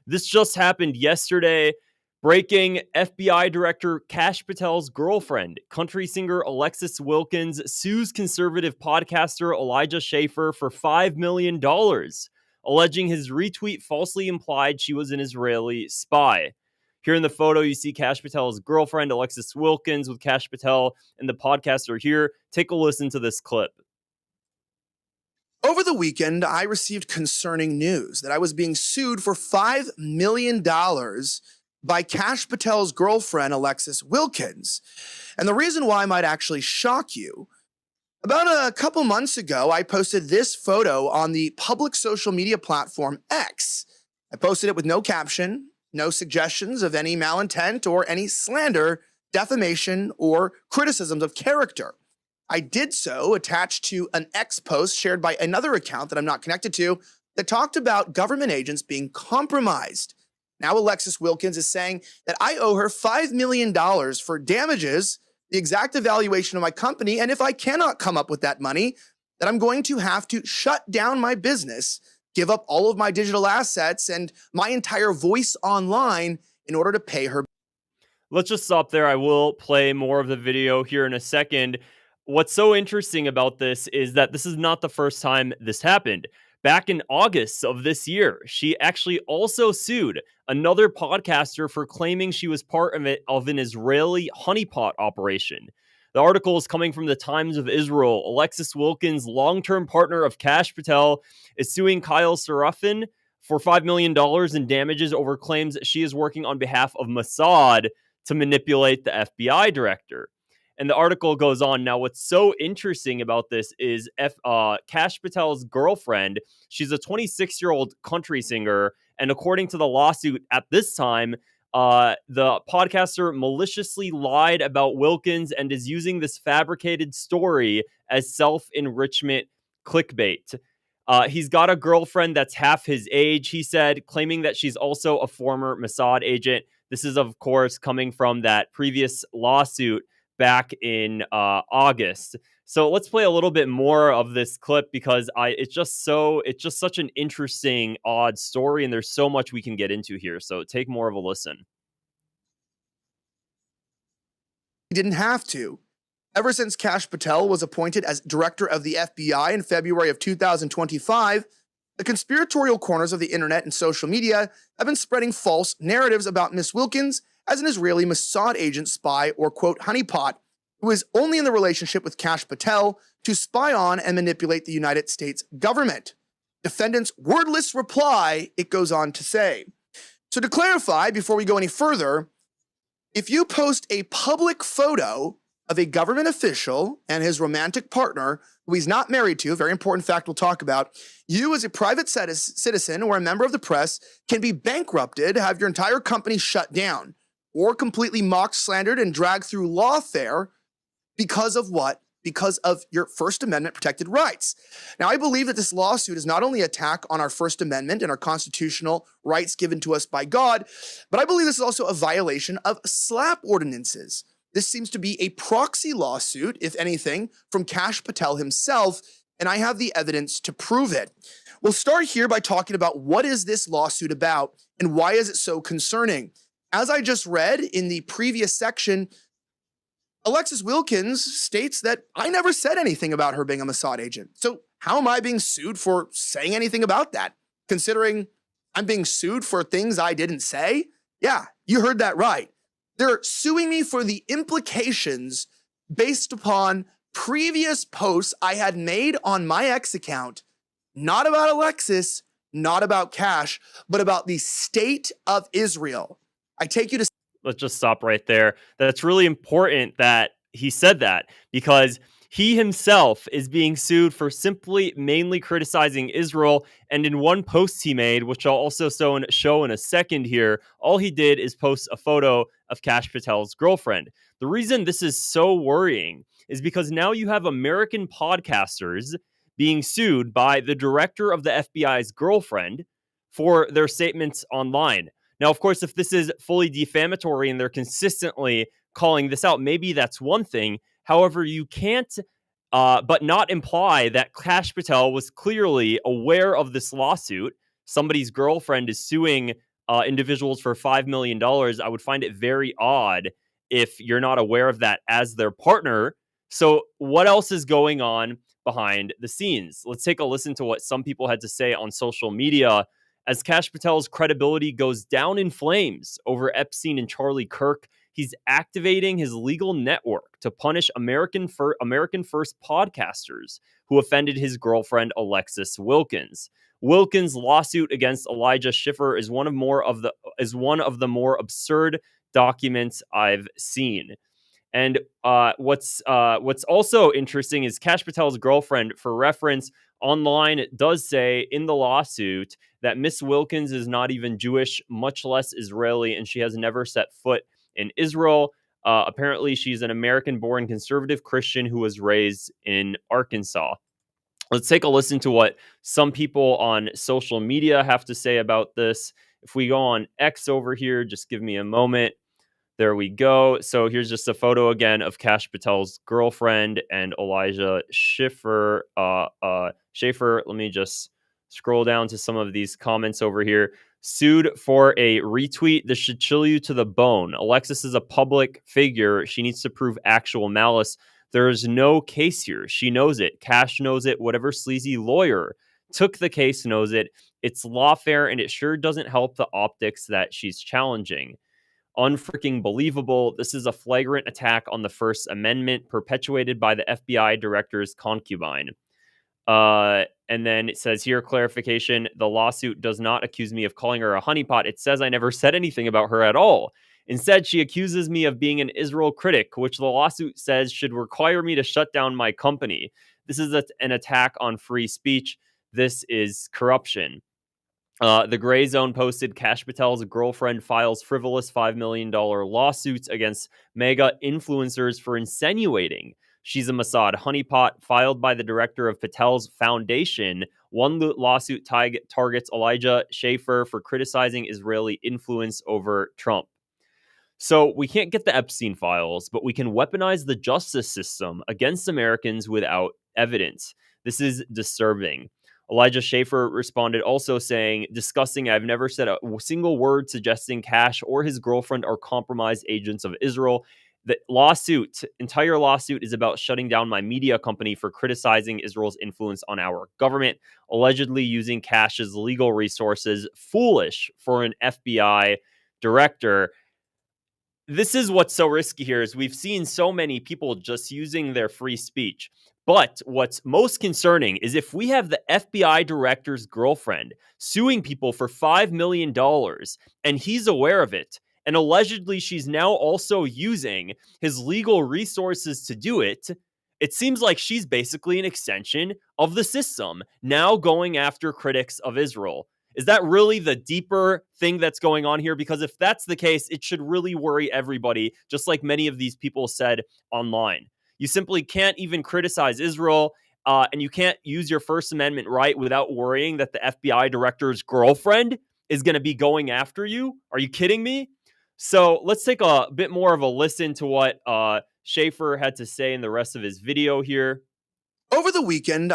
This just happened yesterday. Breaking: FBI Director Kash Patel's girlfriend, country singer Alexis Wilkins, sues conservative podcaster Elijah Schaffer for $5 million, alleging his retweet falsely implied she was an Israeli spy. Here in the photo, you see Kash Patel's girlfriend, Alexis Wilkins, with Kash Patel and the podcaster here. Take a listen to this clip. Over the weekend, I received concerning news that I was being sued for $5 million by Kash Patel's girlfriend, Alexis Wilkins. And the reason why might actually shock you. About a couple months ago, I posted this photo on the public social media platform X. I posted it with no caption, no suggestions of any malintent or any slander, defamation, or criticisms of character. I did so attached to an X post shared by another account that I'm not connected to that talked about government agents being compromised. Now Alexis Wilkins is saying that I owe her $5 million for damages, the exact evaluation of my company, and if I cannot come up with that money, that I'm going to have to shut down my business, give up all of my digital assets and my entire voice online in order to pay her. Let's just stop there. I will play more of the video here in a second. What's so interesting about this is that this is not the first time this happened. Back in August of this year, she actually also sued another podcaster for claiming she was part of an Israeli honeypot operation. The article is coming from the Times of Israel. Alexis Wilkins, long-term partner of Kash Patel, is suing Kyle Seraphin for $5 million in damages over claims that she is working on behalf of Mossad to manipulate the FBI director. And the article goes on. Now, what's so interesting about this is Kash Patel's girlfriend, she's a 26-year-old country singer. And according to the lawsuit at this time, the podcaster maliciously lied about Wilkins and is using this fabricated story as self-enrichment clickbait. He's got a girlfriend that's half his age, he said, claiming that she's also a former Mossad agent. This is, of course, coming from that previous lawsuit back in August. So let's play a little bit more of this clip because it's just such an interesting, odd story, and there's so much we can get into here. So take more of a listen. He didn't have to. Ever since Kash Patel was appointed as director of the FBI in February of 2025, the conspiratorial corners of the internet and social media have been spreading false narratives about Miss Wilkins as an Israeli Mossad agent, spy, or quote, honeypot, who is only in the relationship with Kash Patel to spy on and manipulate the United States government. Defendant's wordless reply, it goes on to say. So to clarify, before we go any further, if you post a public photo of a government official and his romantic partner, who he's not married to, a very important fact we'll talk about, you as a private citizen or a member of the press can be bankrupted, have your entire company shut down, or completely mocked, slandered, and dragged through lawfare because of what? Because of your First Amendment protected rights. Now, I believe that this lawsuit is not only an attack on our First Amendment and our constitutional rights given to us by God, but I believe this is also a violation of SLAPP ordinances. This seems to be a proxy lawsuit, if anything, from Kash Patel himself, and I have the evidence to prove it. We'll start here by talking about what is this lawsuit about and why is it so concerning. As I just read in the previous section, Alexis Wilkins states that I never said anything about her being a Mossad agent. So how am I being sued for saying anything about that? Considering I'm being sued for things I didn't say? Yeah, you heard that right. They're suing me for the implications based upon previous posts I had made on my X account, not about Alexis, not about Kash, but about the state of Israel. I take you to... Let's just stop right there. That's really important that he said that because he himself is being sued for simply mainly criticizing Israel. And in one post he made, which I'll also show in a second here, all he did is post a photo of Kash Patel's girlfriend. The reason this is so worrying is because now you have American podcasters being sued by the director of the FBI's girlfriend for their statements online. Now, of course, if this is fully defamatory and they're consistently calling this out, maybe that's one thing. However, you can't but not imply that Kash Patel was clearly aware of this lawsuit. Somebody's girlfriend is suing individuals for $5 million, I would find it very odd if you're not aware of that as their partner. So, what else is going on behind the scenes? Let's take a listen to what some people had to say on social media as Kash Patel's credibility goes down in flames over Epstein and Charlie Kirk. He's activating his legal network to punish American First podcasters who offended his girlfriend, Alexis Wilkins. Wilkins' lawsuit against Elijah Schaffer is one of the more absurd documents I've seen. And what's also interesting is Kash Patel's girlfriend, for reference, online does say in the lawsuit that Miss Wilkins is not even Jewish, much less Israeli, and she has never set foot in Israel. Apparently, she's an American-born conservative Christian who was raised in Arkansas. Let's take a listen to what some people on social media have to say about this. If we go on X over here, just give me a moment. There we go. So here's just a photo again of Kash Patel's girlfriend and Elijah Schaffer. Schaffer. Let me just scroll down to some of these comments over here. Sued for a retweet. This should chill you to the bone. Alexis is a public figure. She needs to prove actual malice. There's no case here. She knows it. Kash knows it. Whatever sleazy lawyer took the case knows it. It's lawfare, and it sure doesn't help the optics that she's challenging. Unfreaking believable. This is a flagrant attack on the First Amendment perpetuated by the FBI director's concubine. And then it says here, clarification, the lawsuit does not accuse me of calling her a honeypot. It says I never said anything about her at all. Instead, she accuses me of being an Israel critic, which the lawsuit says should require me to shut down my company. This is an attack on free speech. This is corruption. The Gray Zone posted Kash Patel's girlfriend files frivolous $5 million lawsuits against MAGA influencers for insinuating she's a Mossad honeypot, filed by the director of Patel's foundation. One lawsuit targets Elijah Schaffer for criticizing Israeli influence over Trump. So we can't get the Epstein files, but we can weaponize the justice system against Americans without evidence. This is disturbing. Elijah Schaffer responded also saying, disgusting, I've never said a single word suggesting Kash or his girlfriend are compromised agents of Israel. The entire lawsuit is about shutting down my media company for criticizing Israel's influence on our government, allegedly using Kash's legal resources. Foolish for an FBI director. This is what's so risky here is we've seen so many people just using their free speech. But what's most concerning is if we have the FBI director's girlfriend suing people for $5 million and he's aware of it, and allegedly she's now also using his legal resources to do it, it seems like she's basically an extension of the system, now going after critics of Israel. Is that really the deeper thing that's going on here? Because if that's the case, it should really worry everybody, just like many of these people said online. You simply can't even criticize Israel, and you can't use your First Amendment right without worrying that the FBI director's girlfriend is going to be going after you. Are you kidding me? So let's take a bit more of a listen to what Schaffer had to say in the rest of his video here. Over the weekend,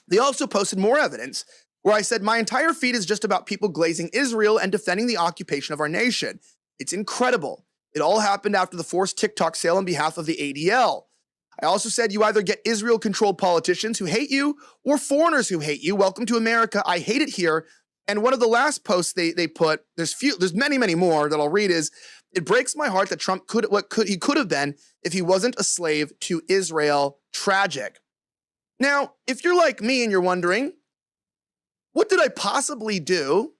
they also posted more evidence where I said my entire feed is just about people glazing Israel and defending the occupation of our nation. It's incredible. It all happened after the forced TikTok sale on behalf of the ADL. I also said you either get Israel-controlled politicians who hate you or foreigners who hate you. Welcome to America. I hate it here. And one of the last posts they put, there's many more that I'll read, is it breaks my heart that Trump could have been if he wasn't a slave to Israel. Tragic. Now, if you're like me and you're wondering, what did I possibly do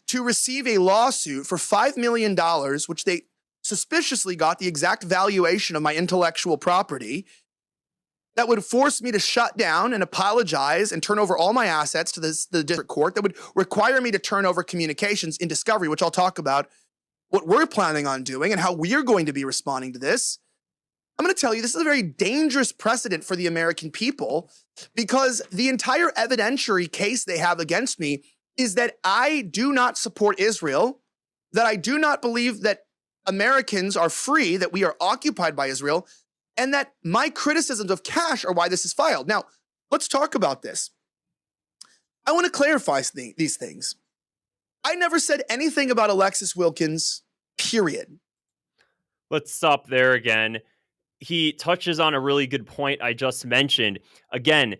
to receive a lawsuit for $5 million, which they suspiciously got the exact valuation of my intellectual property, that would force me to shut down and apologize and turn over all my assets to the district court, that would require me to turn over communications in discovery, which I'll talk about what we're planning on doing and how we're going to be responding to this. I'm going to tell you, this is a very dangerous precedent for the American people, because the entire evidentiary case they have against me is that I do not support Israel, that I do not believe that Americans are free, that we are occupied by Israel, and that my criticisms of Kash are why this is filed. Now, let's talk about this. I want to clarify these things. I never said anything about Alexis Wilkins, period. Let's stop there again. He touches on a really good point I just mentioned. Again,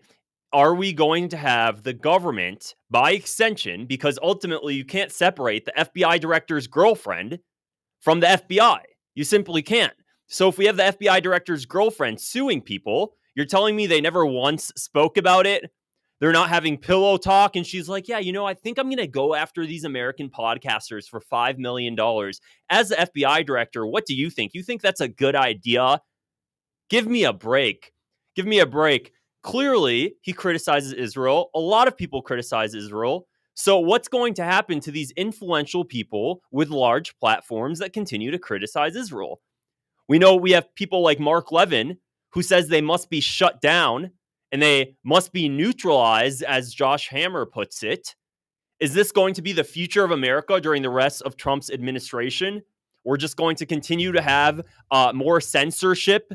are we going to have the government, by extension, because ultimately you can't separate the FBI director's girlfriend from the FBI. You simply can't. So if we have the FBI director's girlfriend suing people, you're telling me they never once spoke about it? They're not having pillow talk, and she's like, yeah, I think I'm going to go after these American podcasters for $5 million. As the FBI director, what do you think? You think that's a good idea? Give me a break. Give me a break. Clearly, he criticizes Israel. A lot of people criticize Israel. So what's going to happen to these influential people with large platforms that continue to criticize Israel? We know we have people like Mark Levin, who says they must be shut down and they must be neutralized, as Josh Hammer puts it. Is this going to be the future of America during the rest of Trump's administration? We're just going to continue to have more censorship,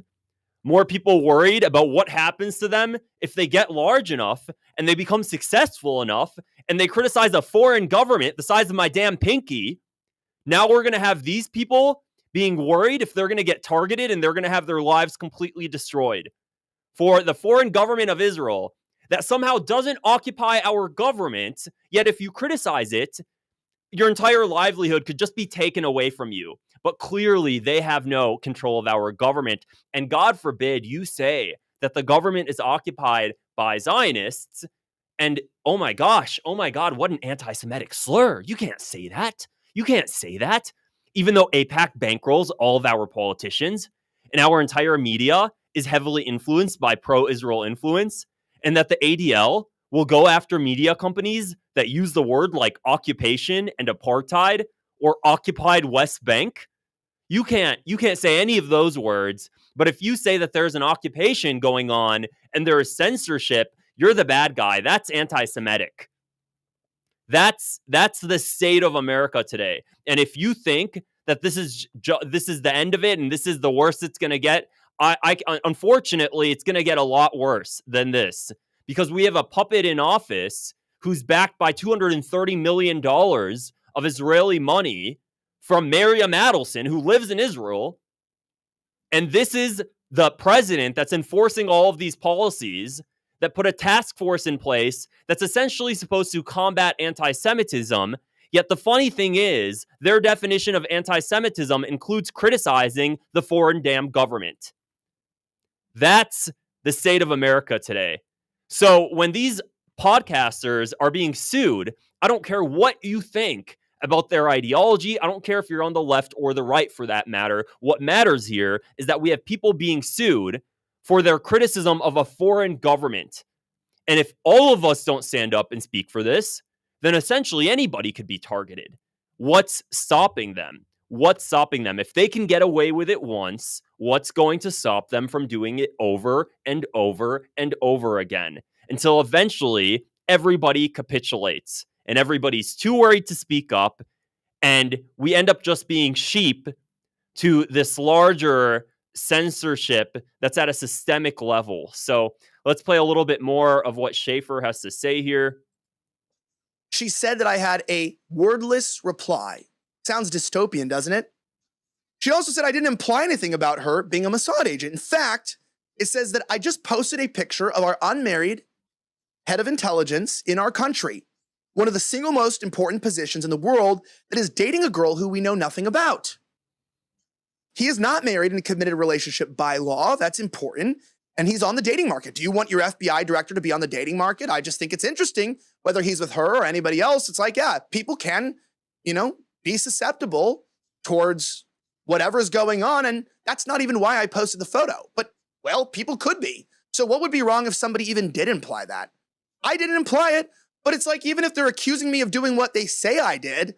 more people worried about what happens to them if they get large enough and they become successful enough and they criticize a foreign government the size of my damn pinky. Now we're going to have these people being worried if they're going to get targeted and they're going to have their lives completely destroyed. For the foreign government of Israel that somehow doesn't occupy our government, yet if you criticize it, your entire livelihood could just be taken away from you. But clearly, they have no control of our government. And God forbid you say that the government is occupied by Zionists. And oh my God, what an anti-Semitic slur. You can't say that. You can't say that. Even though AIPAC bankrolls all of our politicians and our entire media is heavily influenced by pro-Israel influence, and that the ADL will go after media companies that use the word like occupation and apartheid or occupied West Bank. You can't say any of those words, but if you say that there's an occupation going on and there is censorship, you're the bad guy. That's anti-Semitic. That's the state of America today. And if you think that this is the end of it and this is the worst it's going to get, I unfortunately, it's going to get a lot worse than this, because we have a puppet in office who's backed by $230 million of Israeli money from Miriam Adelson, who lives in Israel. And this is the president that's enforcing all of these policies that put a task force in place that's essentially supposed to combat anti-Semitism. Yet the funny thing is, their definition of anti-Semitism includes criticizing the foreign damn government. That's the state of America today. So when these podcasters are being sued, I don't care what you think about their ideology. I don't care if you're on the left or the right for that matter. What matters here is that we have people being sued for their criticism of a foreign government. And if all of us don't stand up and speak for this, then essentially anybody could be targeted. What's stopping them? What's stopping them? If they can get away with it once, what's going to stop them from doing it over and over and over again until eventually everybody capitulates and everybody's too worried to speak up, and we end up just being sheep to this larger censorship that's at a systemic level. So let's play a little bit more of what Schaffer has to say here. She said that I had a wordless reply. Sounds dystopian, doesn't it? She also said I didn't imply anything about her being a Mossad agent. In fact, it says that I just posted a picture of our unmarried head of intelligence in our country, one of the single most important positions in the world, that is dating a girl who we know nothing about. He is not married in a committed relationship by law. That's important. And he's on the dating market. Do you want your FBI director to be on the dating market? I just think it's interesting, whether he's with her or anybody else. It's like, yeah, people can, be susceptible towards whatever's going on. And that's not even why I posted the photo. But, well, people could be. So what would be wrong if somebody even did imply that? I didn't imply it, but it's like, even if they're accusing me of doing what they say I did,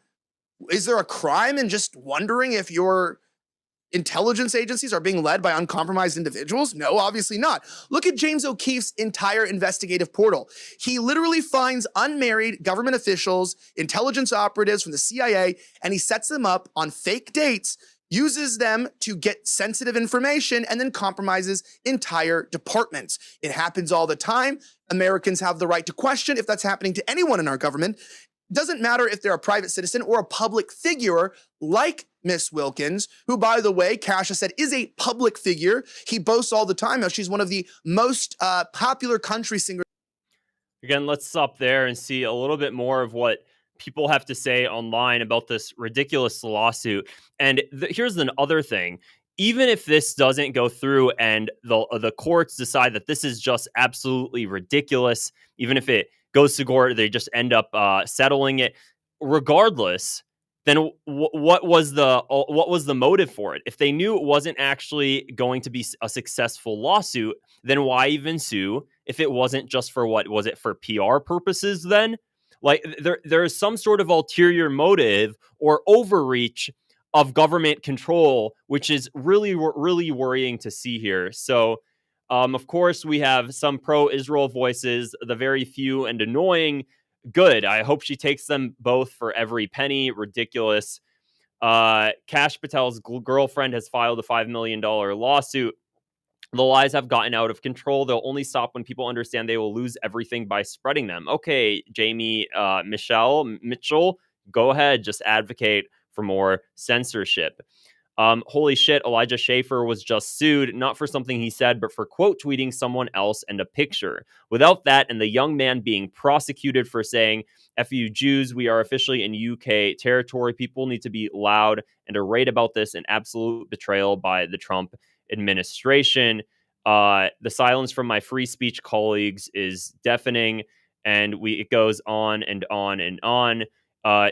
is there a crime in just wondering if your intelligence agencies are being led by uncompromised individuals? No, obviously not. Look at James O'Keefe's entire investigative portal. He literally finds unmarried government officials, intelligence operatives from the CIA, and he sets them up on fake dates uses them to get sensitive information, and then compromises entire departments. It happens all the time. Americans have the right to question if that's happening to anyone in our government. Doesn't matter if they're a private citizen or a public figure like Miss Wilkins, who, by the way, Kash has said is a public figure. He boasts all the time how she's one of the most popular country singers. Again, let's stop there and see a little bit more of what people have to say online about this ridiculous lawsuit. And here's the other thing. Even if this doesn't go through and the courts decide that this is just absolutely ridiculous, even if it goes to court, they just end up settling it. Regardless, then what was the motive for it? If they knew it wasn't actually going to be a successful lawsuit, then why even sue? If it wasn't just for what was it for PR purposes? Then, like there is some sort of ulterior motive or overreach of government control, which is really worrying to see here. So, of course, we have some pro-Israel voices, the very few and annoying. Good. I hope she takes them both for every penny. Ridiculous. Kash Patel's girlfriend has filed a $5 million lawsuit. The lies have gotten out of control. They'll only stop when people understand they will lose everything by spreading them. Okay, Jamie Mitchell, go ahead. Just advocate for more censorship. Holy shit, Elijah Schaffer was just sued, not for something he said, but for quote tweeting someone else and a picture. Without that, and the young man being prosecuted for saying, F you Jews, we are officially in UK territory. People need to be loud and irate about this, an absolute betrayal by the Trump administration. The silence from my free speech colleagues is deafening, and it goes on and on and on.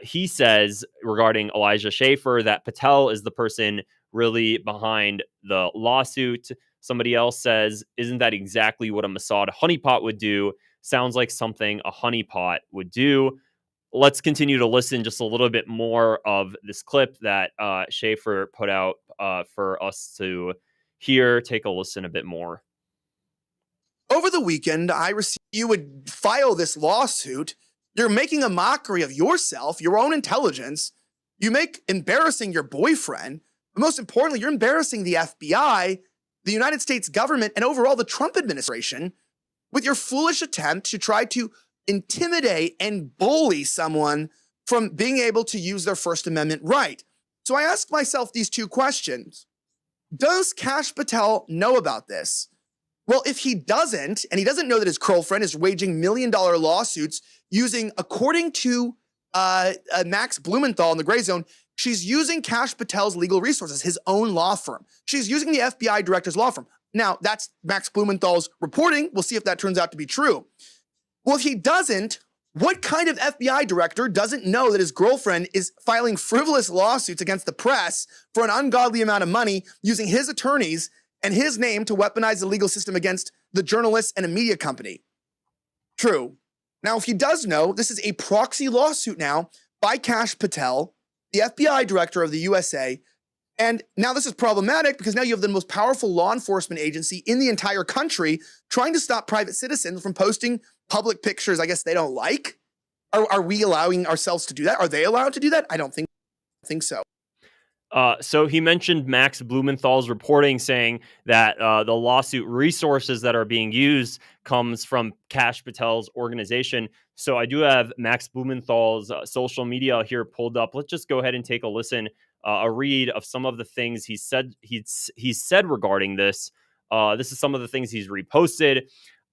He says regarding Elijah Schaffer that Patel is the person really behind the lawsuit. Somebody else says, isn't that exactly what a Mossad honeypot would do? Sounds like something a honeypot would do. Let's continue to listen just a little bit more of this clip that Schaffer put out for us to hear. Take a listen a bit more. Over the weekend, I received you would file this lawsuit. You're making a mockery of yourself, your own intelligence. You make embarrassing your boyfriend. But most importantly, you're embarrassing the FBI, the United States government, and overall the Trump administration with your foolish attempt to try to intimidate and bully someone from being able to use their First Amendment right. So I ask myself these two questions. Does Kash Patel know about this? Well, if he doesn't, and he doesn't know that his girlfriend is waging million-dollar lawsuits using, according to Max Blumenthal in the gray zone, she's using Kash Patel's legal resources, his own law firm. She's using the FBI director's law firm. Now, that's Max Blumenthal's reporting. We'll see if that turns out to be true. Well, if he doesn't, what kind of FBI director doesn't know that his girlfriend is filing frivolous lawsuits against the press for an ungodly amount of money using his attorneys and his name to weaponize the legal system against the journalists and a media company? True. Now, if he does know, this is a proxy lawsuit now by Kash Patel, the FBI director of the USA. And now this is problematic because now you have the most powerful law enforcement agency in the entire country trying to stop private citizens from posting public pictures I guess they don't like. Are we allowing ourselves to do that? Are they allowed to do that? I don't think so. So he mentioned Max Blumenthal's reporting saying that the lawsuit resources that are being used comes from Kash Patel's organization. So I do have Max Blumenthal's social media here pulled up. Let's just go ahead and take a listen, a read of some of the things he said. He's said regarding this. This is some of the things he's reposted.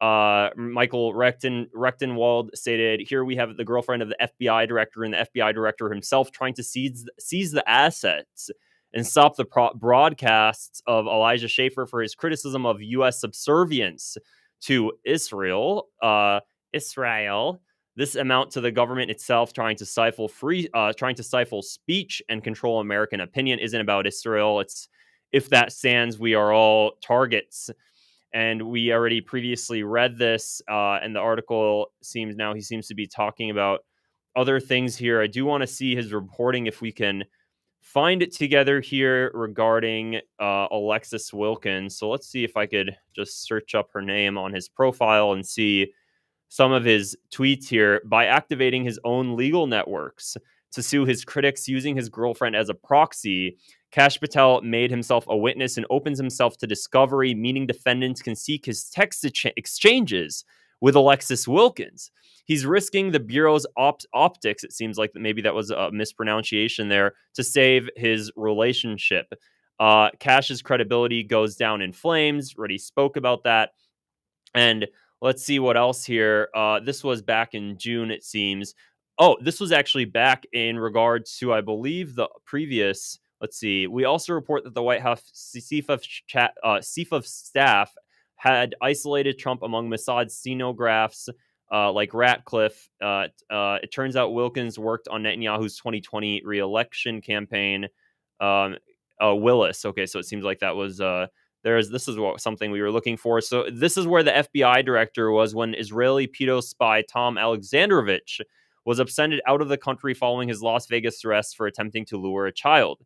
Michael Rechtenwald stated, here we have the girlfriend of the FBI director and the FBI director himself trying to seize the assets and stop the broadcasts of Elijah Schaffer for his criticism of U.S. subservience to Israel. This amount to the government itself trying to stifle speech and control American opinion isn't about Israel. It's if that stands, we are all targets. And we already previously read this, and the article seems to be talking about other things here. I do want to see his reporting if we can find it together here regarding Alexis Wilkins. So let's see if I could just search up her name on his profile and see some of his tweets here. By activating his own legal networks to sue his critics using his girlfriend as a proxy. Kash Patel made himself a witness and opens himself to discovery, meaning defendants can seek his text exchanges with Alexis Wilkins. He's risking the Bureau's optics, it seems like maybe that was a mispronunciation there, to save his relationship. Kash's credibility goes down in flames. Already spoke about that. And let's see what else here. This was back in June, it seems. Oh, this was actually back in regards to, I believe, the previous. Let's see. We also report that the White House chief of staff had isolated Trump among Mossad stenographs like Ratcliffe. It turns out Wilkins worked on Netanyahu's 2020 re-election campaign. Willis. Okay, so it seems like that was this is something we were looking for. So this is where the FBI director was when Israeli pedo spy Tom Alexandrovich was absconded out of the country following his Las Vegas arrest for attempting to lure a child.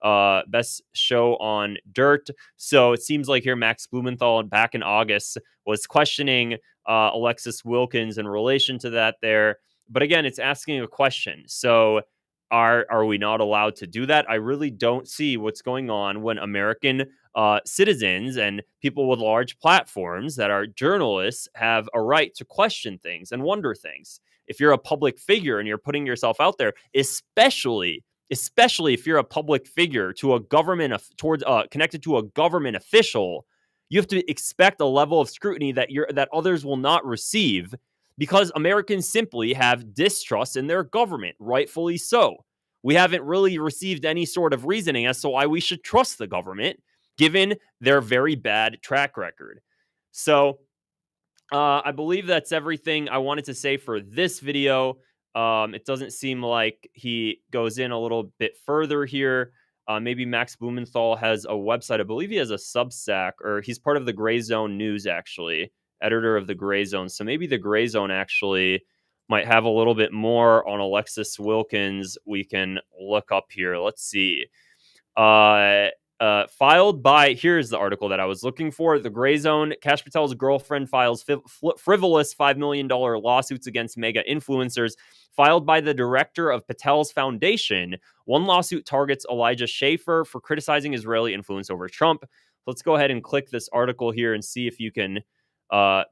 Best show on Dirt. So it seems like here Max Blumenthal back in August was questioning Alexis Wilkins in relation to that there. But again, it's asking a question. So are we not allowed to do that? I really don't see what's going on when American citizens and people with large platforms that are journalists have a right to question things and wonder things. If you're a public figure and you're putting yourself out there, especially if you're a public figure to a government connected to a government official, you have to expect a level of scrutiny that others will not receive, because Americans simply have distrust in their government, rightfully so. We haven't really received any sort of reasoning as to why we should trust the government, given their very bad track record. So I believe that's everything I wanted to say for this video. It doesn't seem like he goes in a little bit further here. Maybe Max Blumenthal has a website. I believe he has a Substack, or he's part of the Gray Zone News, actually, editor of the Gray Zone. So maybe the Gray Zone actually might have a little bit more on Alexis Wilkins we can look up here. Let's see. Filed by, here's the article that I was looking for. The Gray Zone. Kash Patel's girlfriend files frivolous $5 million lawsuits against mega influencers. Filed by the director of Patel's foundation. One lawsuit targets Elijah Schaffer for criticizing Israeli influence over Trump. Let's go ahead and click this article here and see if you can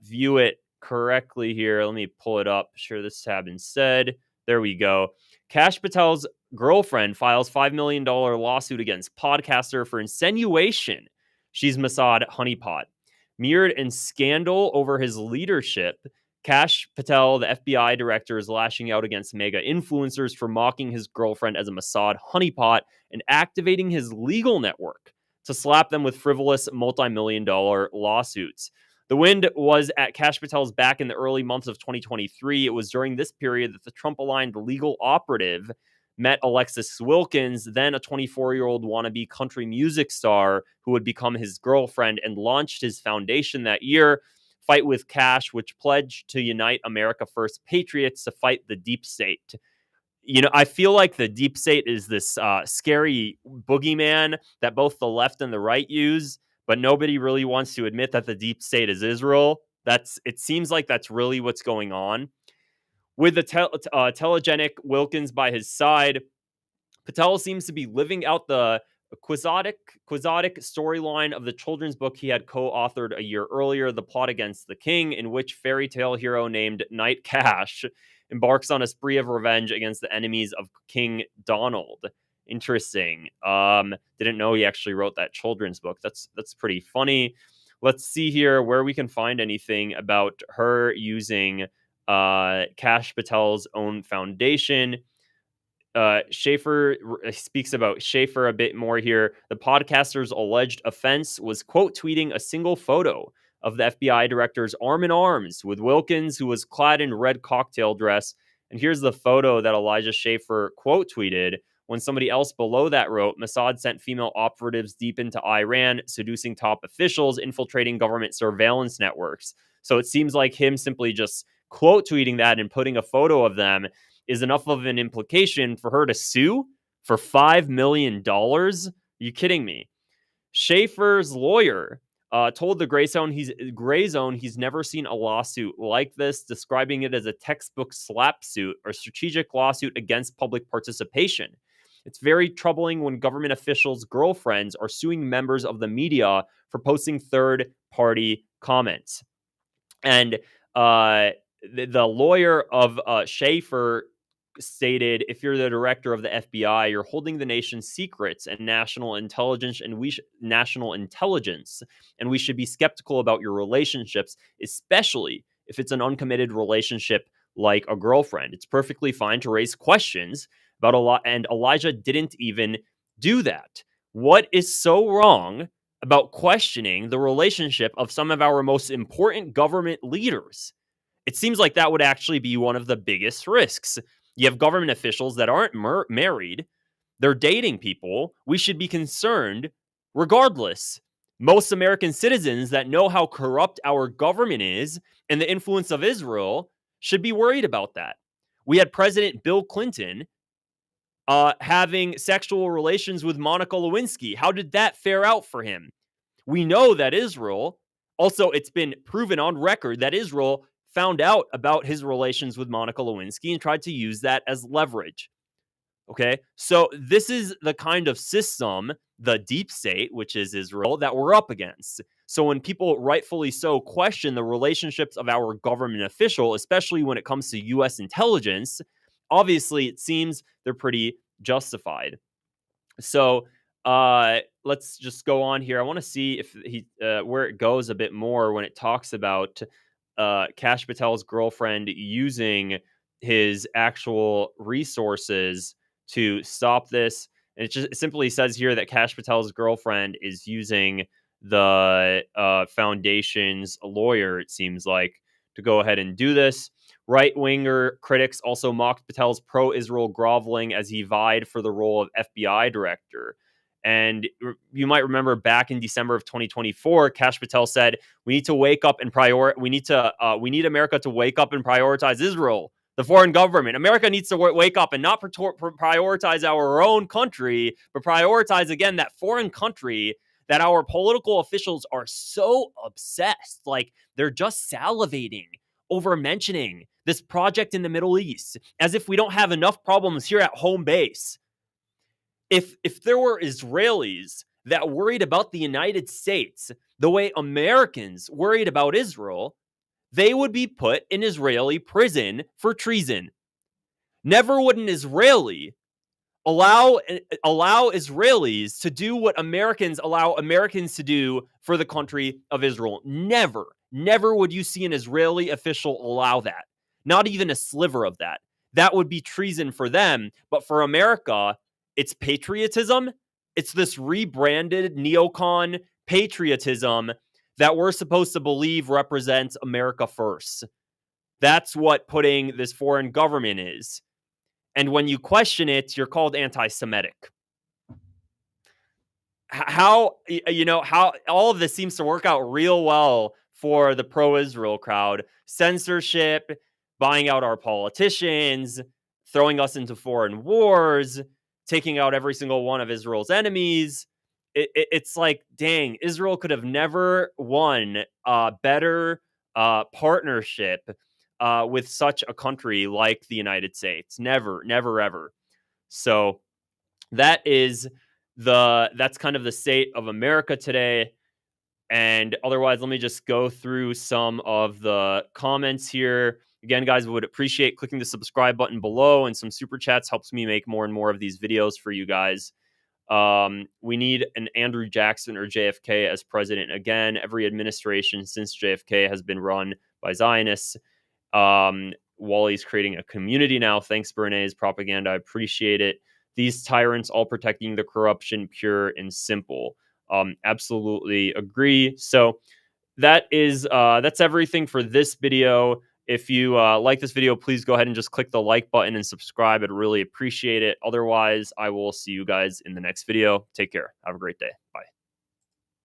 view it correctly here. Let me pull it up. Share this tab instead. There we go. Kash Patel's girlfriend files $5 million lawsuit against podcaster for insinuation she's Mossad Honeypot. Mirrored in scandal over his leadership, Kash Patel, the FBI director, is lashing out against mega influencers for mocking his girlfriend as a Mossad honeypot and activating his legal network to slap them with frivolous multi-million-dollar lawsuits. The wind was at Kash Patel's back in the early months of 2023. It was during this period that the Trump-aligned legal operative met Alexis Wilkins, then a 24-year-old wannabe country music star who would become his girlfriend, and launched his foundation that year, Fight with Kash, which pledged to unite America First patriots to fight the deep state. You know, I feel like the deep state is this scary boogeyman that both the left and the right use, but nobody really wants to admit that the deep state is Israel. It seems like that's really what's going on. With the telegenic Wilkins by his side, Patel seems to be living out the quixotic storyline of the children's book he had co-authored a year earlier, The Plot Against the King, in which fairy tale hero named Knight Kash embarks on a spree of revenge against the enemies of King Donald. Interesting. Didn't know he actually wrote that children's book. That's pretty funny. Let's see here where we can find anything about her using Kash Patel's own foundation. Schaffer speaks about Schaffer a bit more here. The podcaster's alleged offense was quote tweeting a single photo of the FBI director's arm in arms with Wilkins, who was clad in red cocktail dress. And here's the photo that Elijah Schaffer quote tweeted when somebody else below that wrote, Mossad sent female operatives deep into Iran, seducing top officials, infiltrating government surveillance networks. So it seems like him simply just quote tweeting that and putting a photo of them is enough of an implication for her to sue for $5 million? Are you kidding me? Schaffer's lawyer told the Gray Zone he's never seen a lawsuit like this, describing it as a textbook slap suit or strategic lawsuit against public participation. It's very troubling when government officials' girlfriends are suing members of the media for posting third-party comments. And the lawyer of Schaffer stated, if you're the director of the FBI, you're holding the nation's secrets and national intelligence, and we should be skeptical about your relationships, especially if it's an uncommitted relationship like a girlfriend. It's perfectly fine to raise questions about a lot, and Elijah didn't even do that. What is so wrong about questioning the relationship of some of our most important government leaders? It seems like that would actually be one of the biggest risks. You have government officials that aren't married, they're dating people. We should be concerned regardless. Most American citizens that know how corrupt our government is and the influence of Israel should be worried about that. We had President Bill Clinton having sexual relations with Monica Lewinsky. How did that fare out for him? We know that Israel, also, it's been proven on record that Israel found out about his relations with Monica Lewinsky and tried to use that as leverage. Okay, so this is the kind of system, the deep state, which is Israel, that we're up against. So when people rightfully so question the relationships of our government official, especially when it comes to U.S. intelligence, obviously it seems they're pretty justified. So let's just go on here. I want to see if where it goes a bit more when it talks about Kash Patel's girlfriend using his actual resources to stop this. And it simply says here that Kash Patel's girlfriend is using the foundation's lawyer, it seems like, to go ahead and do this. Right-winger critics also mocked Patel's pro-Israel groveling as he vied for the role of FBI director. And you might remember back in December of 2024, Kash Patel said, "We need to wake up and we need America to wake up and prioritize Israel, the foreign government. America needs to wake up and not prioritize our own country, but prioritize again that foreign country that our political officials are so obsessed, like they're just salivating over mentioning this project in the Middle East, as if we don't have enough problems here at home base." If there were Israelis that worried about the United States the way Americans worried about Israel, they would be put in Israeli prison for treason. Never would an Israeli allow Israelis to do what Americans allow Americans to do for the country of Israel. Never would you see an Israeli official allow that. Not even a sliver of that. That would be treason for them. But for America, it's patriotism. It's this rebranded neocon patriotism that we're supposed to believe represents America first. That's what putting this foreign government is. And when you question it, you're called anti-Semitic. How all of this seems to work out real well for the pro-Israel crowd. Censorship, buying out our politicians, throwing us into foreign wars, taking out every single one of Israel's enemies. It's like, dang, Israel could have never won a better partnership with such a country like the United States. Never, ever. So that's kind of the state of America today. And otherwise, let me just go through some of the comments here. Again, guys, would appreciate clicking the subscribe button below, and some super chats helps me make more and more of these videos for you guys. We need an Andrew Jackson or JFK as president again. Every administration since JFK has been run by Zionists. Wally's creating a community now. Thanks, Bernays. Propaganda. I appreciate it. These tyrants all protecting the corruption, pure and simple. Absolutely agree. So that's everything for this video. If you like this video, please go ahead and just click the like button and subscribe. I'd really appreciate it. Otherwise, I will see you guys in the next video. Take care. Have a great day. Bye.